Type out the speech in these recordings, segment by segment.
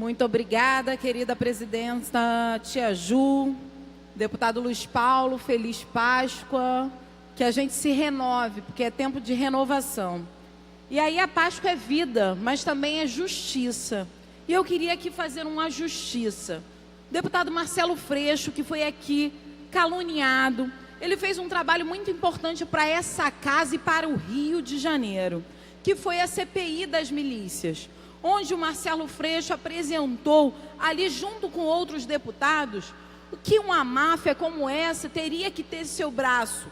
Muito obrigada, querida presidenta Tia Ju, deputado Luiz Paulo, feliz Páscoa, que a gente se renove, porque é tempo de renovação. E aí a Páscoa é vida, mas também é justiça. E eu queria aqui fazer uma justiça. O deputado Marcelo Freixo, que foi aqui caluniado, ele fez um trabalho muito importante para essa casa e para o Rio de Janeiro, que foi a CPI das milícias, onde o Marcelo Freixo apresentou, ali junto com outros deputados, que uma máfia como essa teria que ter seu braço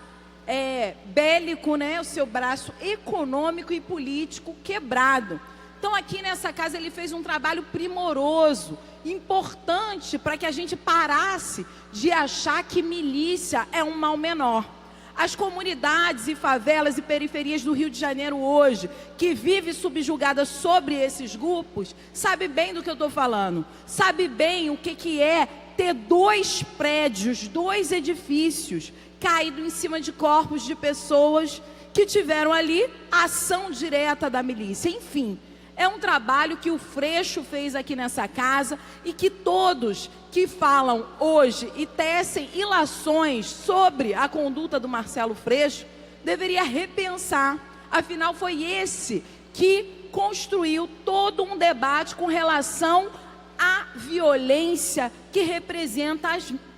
bélico, né, o seu braço econômico e político quebrado. Então aqui nessa casa ele fez um trabalho primoroso, importante, para que a gente parasse de achar que milícia é um mal menor. As comunidades e favelas e periferias do Rio de Janeiro hoje, que vive subjugada sobre esses grupos, sabe bem do que eu estou falando. Sabe bem o que é ter 2 prédios, 2 edifícios caídos em cima de corpos de pessoas que tiveram ali a ação direta da milícia. Enfim, é um trabalho que o Freixo fez aqui nessa casa e que todos que falam hoje e tecem ilações sobre a conduta do Marcelo Freixo deveria repensar. Afinal, foi esse que construiu todo um debate com relação à violência que representa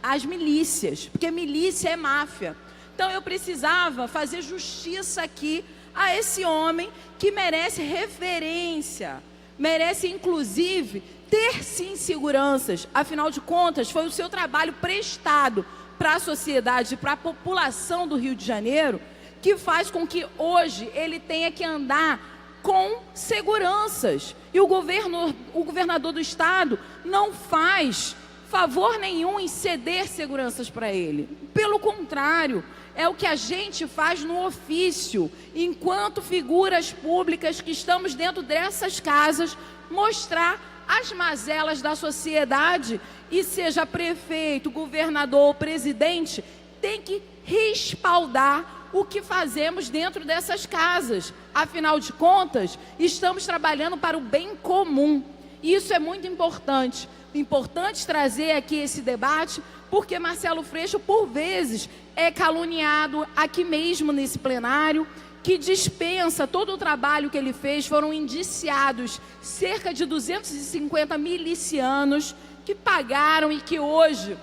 as milícias, porque milícia é máfia. Então eu precisava fazer justiça aqui a esse homem que merece referência, merece inclusive ter sim seguranças. Afinal de contas, foi o seu trabalho prestado para a sociedade, para a população do Rio de Janeiro, que faz com que hoje ele tenha que andar com seguranças. E o governador do estado não faz favor nenhum em ceder seguranças para ele. Pelo contrário, é o que a gente faz no ofício, enquanto figuras públicas que estamos dentro dessas casas, mostrar as mazelas da sociedade, e seja prefeito, governador ou presidente, tem que respaldar o que fazemos dentro dessas casas. Afinal de contas, estamos trabalhando para o bem comum. Isso é muito importante. Importante trazer aqui esse debate, porque Marcelo Freixo, por vezes, é caluniado aqui mesmo nesse plenário, que dispensa todo o trabalho que ele fez. Foram indiciados cerca de 250 milicianos que pagaram e que hoje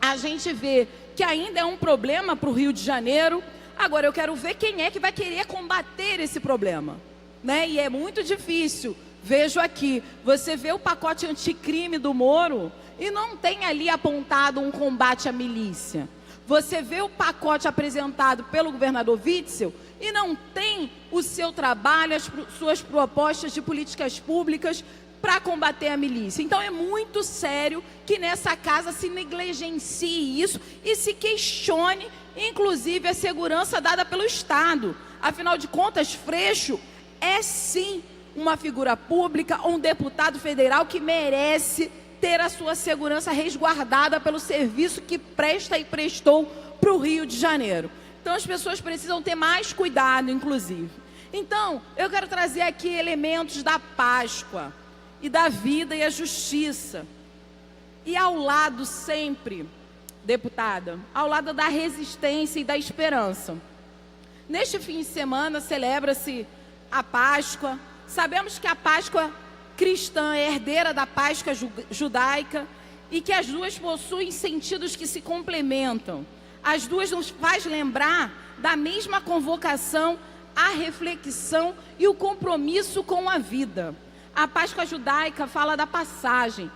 a gente vê que ainda é um problema para o Rio de Janeiro. Agora eu quero ver quem é que vai querer combater esse problema, né? E é muito difícil. Vejo aqui, você vê o pacote anticrime do Moro e não tem ali apontado um combate à milícia. Você vê o pacote apresentado pelo governador Witzel e não tem o seu trabalho, as suas propostas de políticas públicas para combater a milícia. Então é muito sério que nessa casa se negligencie isso e se questione, inclusive, a segurança dada pelo Estado. Afinal de contas, Freixo é sim uma figura pública, um deputado federal que merece ter a sua segurança resguardada pelo serviço que presta e prestou para o Rio de Janeiro. Então as pessoas precisam ter mais cuidado, inclusive. Então, eu quero trazer aqui elementos da Páscoa e da vida e a justiça. E ao lado sempre, deputada, ao lado da resistência e da esperança. Neste fim de semana celebra-se a Páscoa. Sabemos que a Páscoa cristã é herdeira da Páscoa judaica e que as duas possuem sentidos que se complementam. As duas nos faz lembrar da mesma convocação à reflexão e o compromisso com a vida. A Páscoa judaica fala da passagem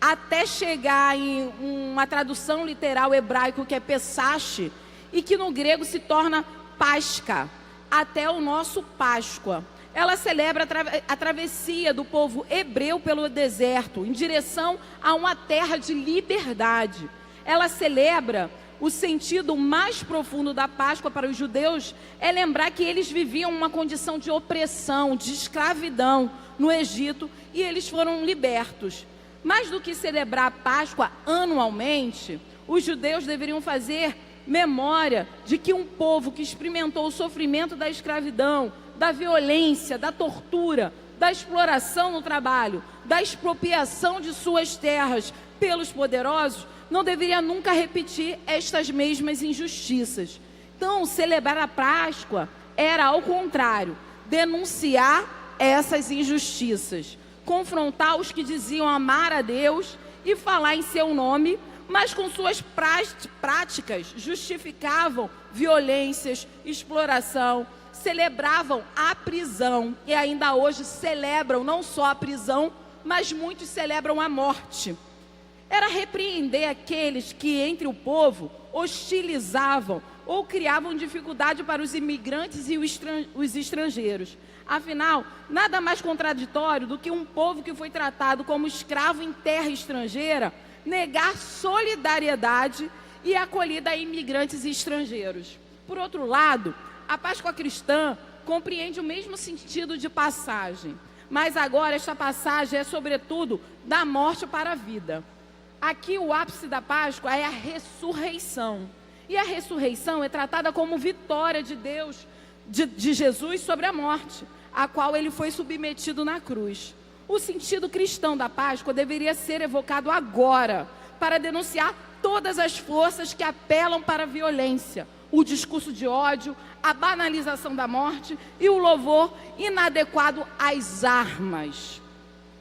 até chegar em uma tradução literal hebraico que é Pesach, e que no grego se torna Páscoa, até o nosso Páscoa. Ela celebra a travessia do povo hebreu pelo deserto, em direção a uma terra de liberdade. Ela celebra o sentido mais profundo da Páscoa para os judeus, é lembrar que eles viviam uma condição de opressão, de escravidão no Egito, e eles foram libertos. Mais do que celebrar a Páscoa anualmente, os judeus deveriam fazer memória de que um povo que experimentou o sofrimento da escravidão, da violência, da tortura, da exploração no trabalho, da expropriação de suas terras pelos poderosos, não deveria nunca repetir estas mesmas injustiças. Então, celebrar a Páscoa era, ao contrário, denunciar essas injustiças, confrontar os que diziam amar a Deus e falar em seu nome, mas com suas práticas justificavam violências, exploração, celebravam a prisão e ainda hoje celebram não só a prisão, mas muitos celebram a morte. Era repreender aqueles que entre o povo hostilizavam ou criavam dificuldade para os imigrantes e os estrangeiros. Afinal, nada mais contraditório do que um povo que foi tratado como escravo em terra estrangeira negar solidariedade e acolhida a imigrantes e estrangeiros. Por outro lado, a Páscoa cristã compreende o mesmo sentido de passagem, mas agora esta passagem é sobretudo da morte para a vida. Aqui o ápice da Páscoa é a ressurreição. E a ressurreição é tratada como vitória de Deus, de Jesus sobre a morte, a qual ele foi submetido na cruz. O sentido cristão da Páscoa deveria ser evocado agora, para denunciar todas as forças que apelam para a violência, o discurso de ódio, a banalização da morte e o louvor inadequado às armas.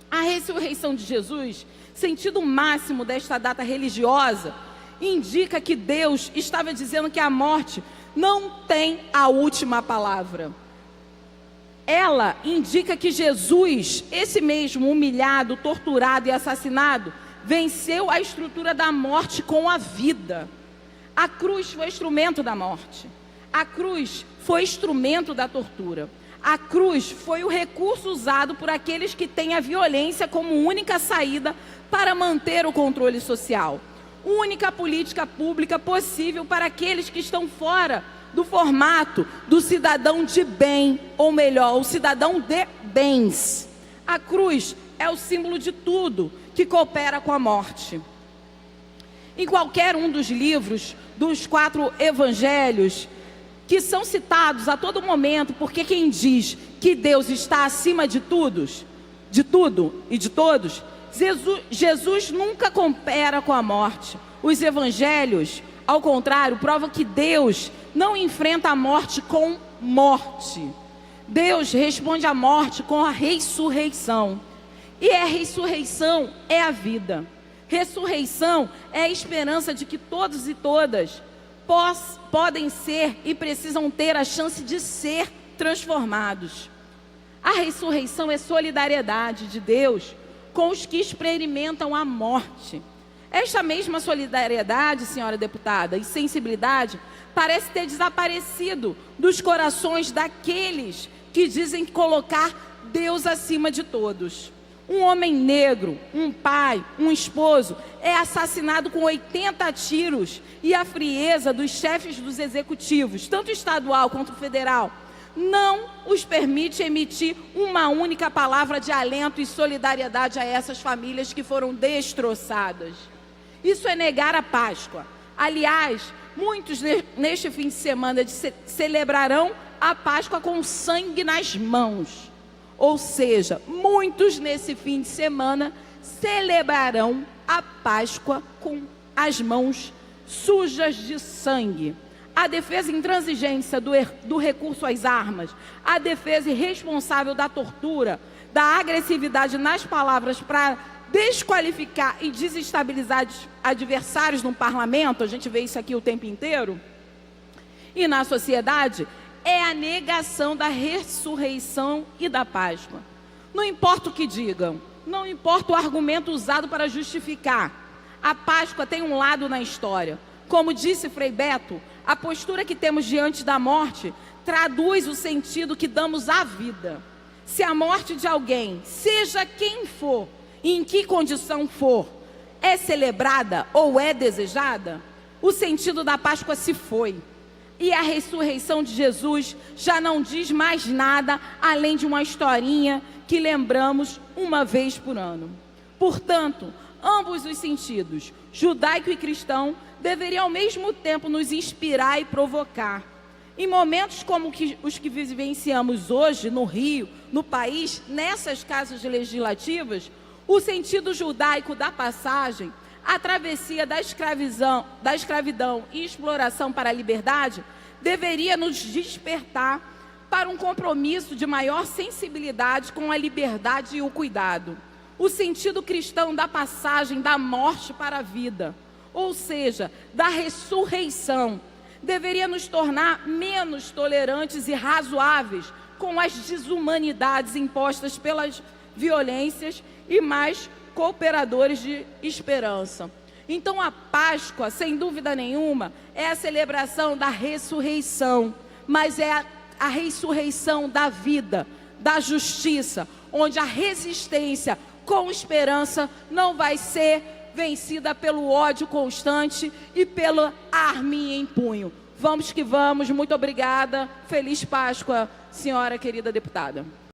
A ressurreição de Jesus, sentido máximo desta data religiosa, indica que Deus estava dizendo que a morte não tem a última palavra. Ela indica que Jesus, esse mesmo humilhado, torturado e assassinado, venceu a estrutura da morte com a vida. A cruz foi instrumento da morte. A cruz foi instrumento da tortura. A cruz foi o recurso usado por aqueles que têm a violência como única saída para manter o controle social. Única política pública possível para aqueles que estão fora do formato do cidadão de bem, ou melhor, o cidadão de bens. A cruz é o símbolo de tudo que coopera com a morte. Em qualquer um dos livros dos 4 evangelhos, que são citados a todo momento, porque quem diz que Deus está acima de tudo e de todos, Jesus nunca coopera com a morte. Os evangelhos, ao contrário, provam que Deus não enfrenta a morte com morte. Deus responde à morte com a ressurreição. E a ressurreição é a vida. Ressurreição é a esperança de que todos e todas podem ser e precisam ter a chance de ser transformados. A ressurreição é solidariedade de Deus com os que experimentam a morte. Esta mesma solidariedade, senhora deputada, e sensibilidade parece ter desaparecido dos corações daqueles que dizem colocar Deus acima de todos. Um homem negro, um pai, um esposo, é assassinado com 80 tiros e a frieza dos chefes dos executivos, tanto estadual quanto federal, não os permite emitir uma única palavra de alento e solidariedade a essas famílias que foram destroçadas. Isso é negar a Páscoa. Aliás, muitos neste fim de semana celebrarão a Páscoa com sangue nas mãos. Ou seja, muitos nesse fim de semana celebrarão a Páscoa com as mãos sujas de sangue. A defesa intransigência do recurso às armas, a defesa irresponsável da tortura, da agressividade nas palavras para desqualificar e desestabilizar adversários no parlamento, a gente vê isso aqui o tempo inteiro, e na sociedade, é a negação da ressurreição e da Páscoa. Não importa o que digam, não importa o argumento usado para justificar, a Páscoa tem um lado na história. Como disse Frei Beto, a postura que temos diante da morte traduz o sentido que damos à vida. Se a morte de alguém, seja quem for, em que condição for, é celebrada ou é desejada, o sentido da Páscoa se foi. E a ressurreição de Jesus já não diz mais nada além de uma historinha que lembramos uma vez por ano. Portanto, ambos os sentidos, judaico e cristão, deveriam ao mesmo tempo nos inspirar e provocar. Em momentos como os que vivenciamos hoje no Rio, no país, nessas casas legislativas, o sentido judaico da passagem, a travessia da escravidão e exploração para a liberdade, deveria nos despertar para um compromisso de maior sensibilidade com a liberdade e o cuidado. O sentido cristão da passagem da morte para a vida, ou seja, da ressurreição, deveria nos tornar menos tolerantes e razoáveis com as desumanidades impostas pelas violências e mais cooperadores de esperança. Então a Páscoa, sem dúvida nenhuma, é a celebração da ressurreição, mas é a ressurreição da vida, da justiça, onde a resistência com esperança não vai ser vencida pelo ódio constante e pela arminha em punho. Vamos que vamos, muito obrigada. Feliz Páscoa, senhora querida deputada.